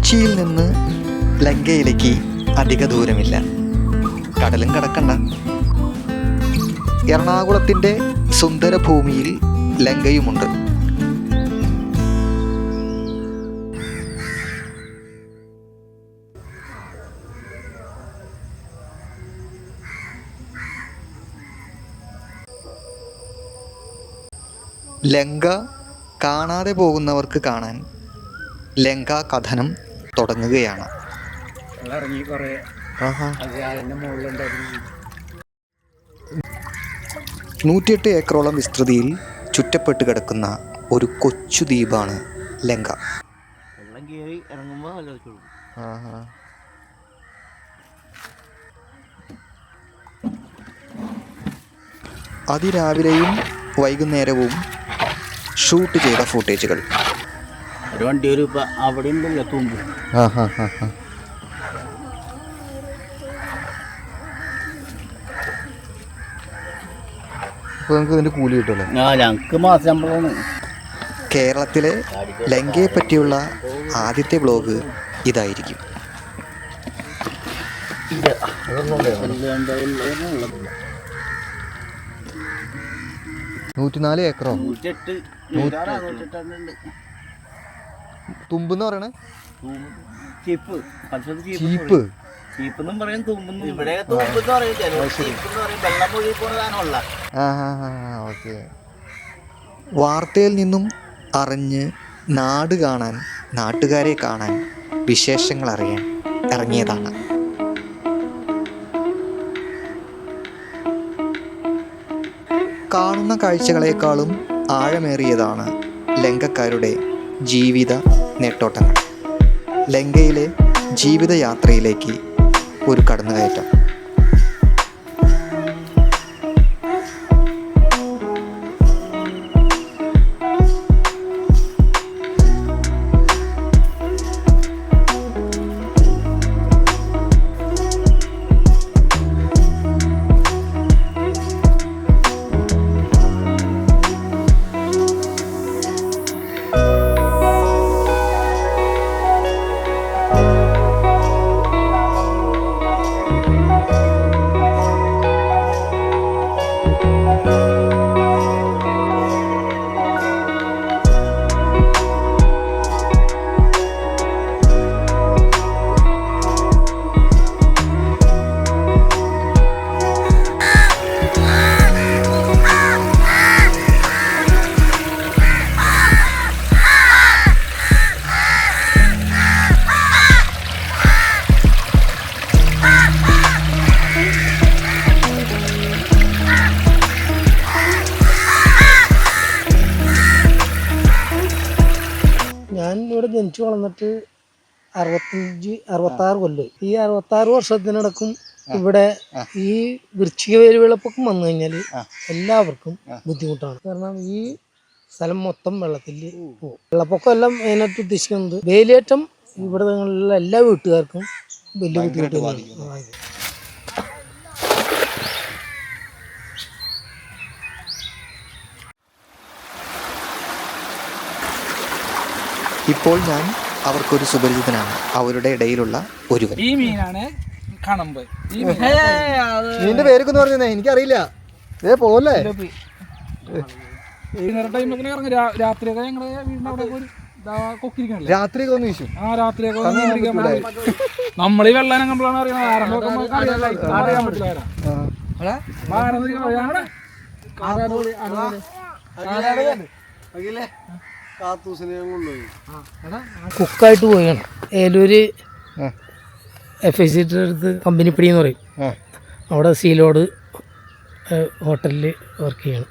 കൊച്ചിയിൽ നിന്ന് ലങ്കയിലേക്ക് അധിക ദൂരമില്ല. കടലും കടക്കണ്ട. എറണാകുളത്തിൻ്റെ സുന്ദര ഭൂമിയിൽ ലങ്കയുമുണ്ട്. ലങ്ക കാണാതെ പോകുന്നവർക്ക് കാണാൻ ലങ്കാ കഥനം തുടങ്ങുകയാണ്. 108 ഏക്കറോളം വിസ്തൃതിയിൽ ചുറ്റപ്പെട്ട് കിടക്കുന്ന ഒരു കൊച്ചു ദ്വീപാണ് ലങ്ക. അതിരാവിലെയും വൈകുന്നേരവും ഷൂട്ട് ചെയ്ത ഫുട്ടേജുകൾ. കൂലി കിട്ടുമല്ലോ. കേരളത്തിലെ ലങ്കയെ പറ്റിയുള്ള ആദ്യത്തെ വ്ലോഗ് ഇതായിരിക്കും. 104 ഏക്കറോ? തുമ്പെന്ന് പറയണേ ചീപ്പ്. ഓക്കെ. വാർത്തയിൽ നിന്നും അറിഞ്ഞ് നാട് കാണാൻ, നാട്ടുകാരെ കാണാൻ, വിശേഷങ്ങൾ അറിയാൻ ഇറങ്ങിയതാണ്. കാണുന്ന കാഴ്ചകളെക്കാളും ആഴമേറിയതാണ് ലങ്കക്കാരുടെ ജീവിത നെട്ടോട്ടങ്ങൾ. ലങ്കയിലെ ജീവിതയാത്രയിലേക്ക് ഒരു കടന്നുകയറ്റം. ഇവിടെ ജനിച്ചു വളർന്നിട്ട് 66 കൊല്ലം. ഈ 66 വർഷത്തിനടക്കും ഇവിടെ ഈ വൃശ്ചിക വേലിവെള്ളപ്പൊക്കം വന്നു കഴിഞ്ഞാൽ എല്ലാവർക്കും ബുദ്ധിമുട്ടാണ്. കാരണം ഈ സ്ഥലം മൊത്തം വെള്ളത്തിൽ പോകും. വെള്ളപ്പൊക്കം എല്ലാം മെയിനായിട്ട് ഉദ്ദേശിക്കുന്നത് വേലിയേറ്റം ഇവിടെ എല്ലാ വീട്ടുകാർക്കും വലിയ ബുദ്ധിമുട്ടുകളാണ്. ഇപ്പോൾ ഞാൻ അവർക്കൊരു സുപരിചിതനാണ്, അവരുടെ ഇടയിലുള്ള ഒരുവൻ. ഈ മീനാണ് കണമ്പ്. മീനിന്റെ പേരൊക്കെ പറഞ്ഞേ എനിക്കറിയില്ല. പോലെ രാത്രിയൊക്കെ ഞങ്ങള് വീടിന്റെ അവിടെ കൊക്കിരിക്കണല്ലേ, രാത്രിയൊക്കെ ഒന്ന് വീശും. നമ്മളീ വെള്ളം നമ്മളാണ് അറിയണത്. അറിയാൻ പറ്റില്ല. കുക്കായിട്ട് പോവുകയാണ്. ഏലൂര് FIC അടുത്ത് കമ്പനിപ്പടി എന്ന് പറയും. അവിടെ സീലോഡ് ഹോട്ടലിൽ വർക്ക് ചെയ്യണം.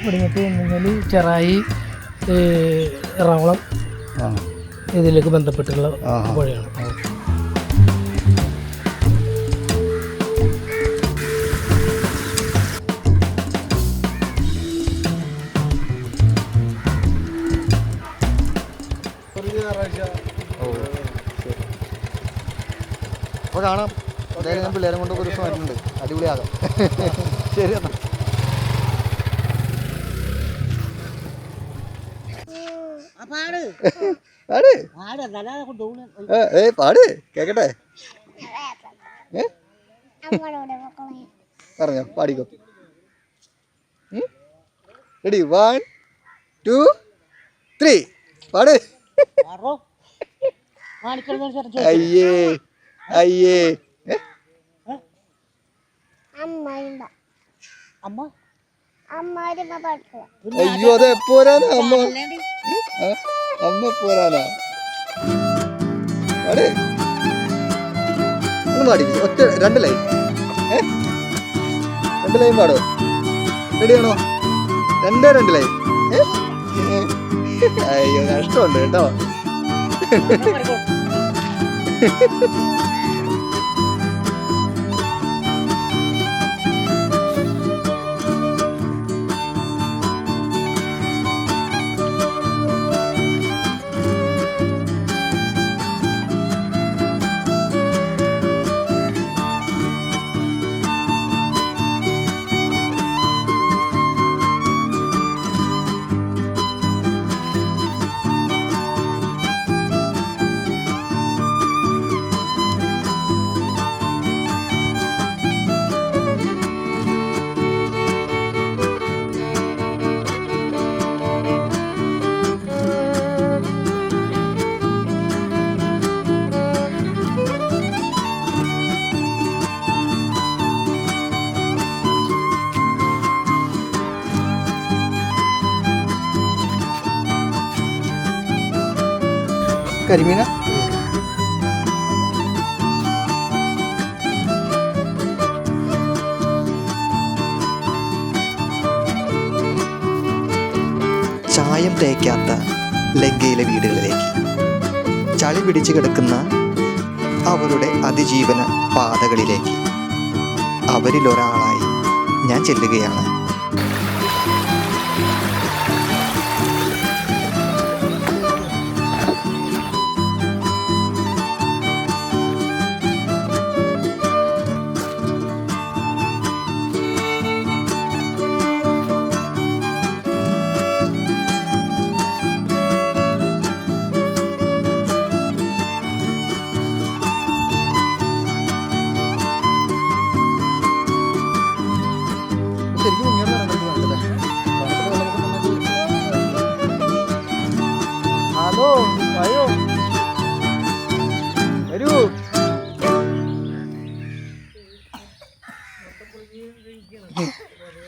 പടിഞ്ഞിട്ട് കഴിഞ്ഞാൽ ചെറായി, എറണാകുളം ഇതിലേക്ക് ബന്ധപ്പെട്ടുള്ള പുഴയാണ്. അപ്പോൾ കാണാം. എന്തായാലും ഞാൻ പിള്ളേരെ കൊണ്ട് ഒരു ദിവസം വരുന്നുണ്ട്. അടിപൊളിയാകാം. ശരി എന്നാൽ. പാട് കേക്കട്ടെ. പറഞ്ഞോ, പാടിക്കോ. റെഡി, 1 2 3 പാട്. അയ്യേ അയ്യേ. അയ്യോ അതെ പോരാനാ അമ്മ. അമ്മ പോരാനാ. പാട്. ഒന്ന് പാടി ഒറ്റ 2 ലൈൻ. 2 ലൈൻ പാടോ? റെഡിയാണോ? 2 ലൈൻ. അയ്യോ കഷ്ടമുണ്ട് കേട്ടോ. കരിമീന ചായം തേക്കാത്ത ലങ്കയിലെ വീടുകളിലേക്ക്, ചളി പിടിച്ചു കിടക്കുന്ന അവരുടെ അതിജീവന പാതകളിലേക്ക് അവരിലൊരാളായി ഞാൻ ചെല്ലുകയാണ്. ഹലോ അയ്യോ വരൂ.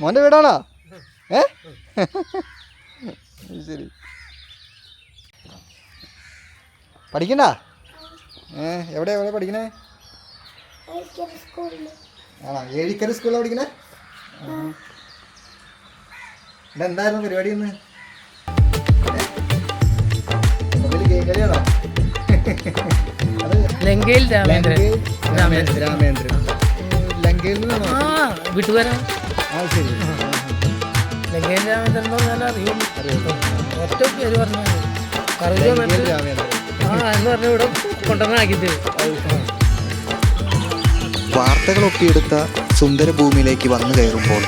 മോൻ്റെ വീടാണോ? ശരി. പഠിക്കണ്ട? എവിടെ പഠിക്കണേ? ആണോ? ഏഴിക്കര സ്കൂളിലാണ് പഠിക്കണേ? ഇവിടെ എന്തായിരുന്നു പരിപാടി ഇന്ന്? കളിയാണോ? ലങ്കയിൽ രാമേന്ദ്രൻ. ലങ്കയിൽ നിന്നാണോ? വീട്ടുകാരാ. ശരി. ലങ്കയിൽ രാമേന്ദ്രൻ എന്ന് പറഞ്ഞാൽ അറിയുള്ളൂ. ഒറ്റ പേര് പറഞ്ഞാൽ എന്ന് പറഞ്ഞ ഇവിടെ കൊണ്ടുവന്നാക്കിട്ട് വാർത്തകളൊക്കെ എടുത്ത സുന്ദര ഭൂമിയിലേക്ക് വന്നു കയറുമ്പോൾ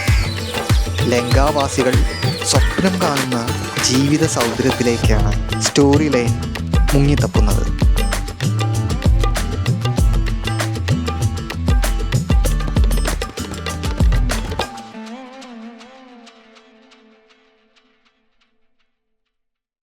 ലങ്കാവാസികൾ സ്വപ്നം കാണുന്ന ജീവിത സൗന്ദര്യത്തിലേക്കാണ് സ്റ്റോറി ലൈൻ മുങ്ങിത്തപ്പുന്നത്.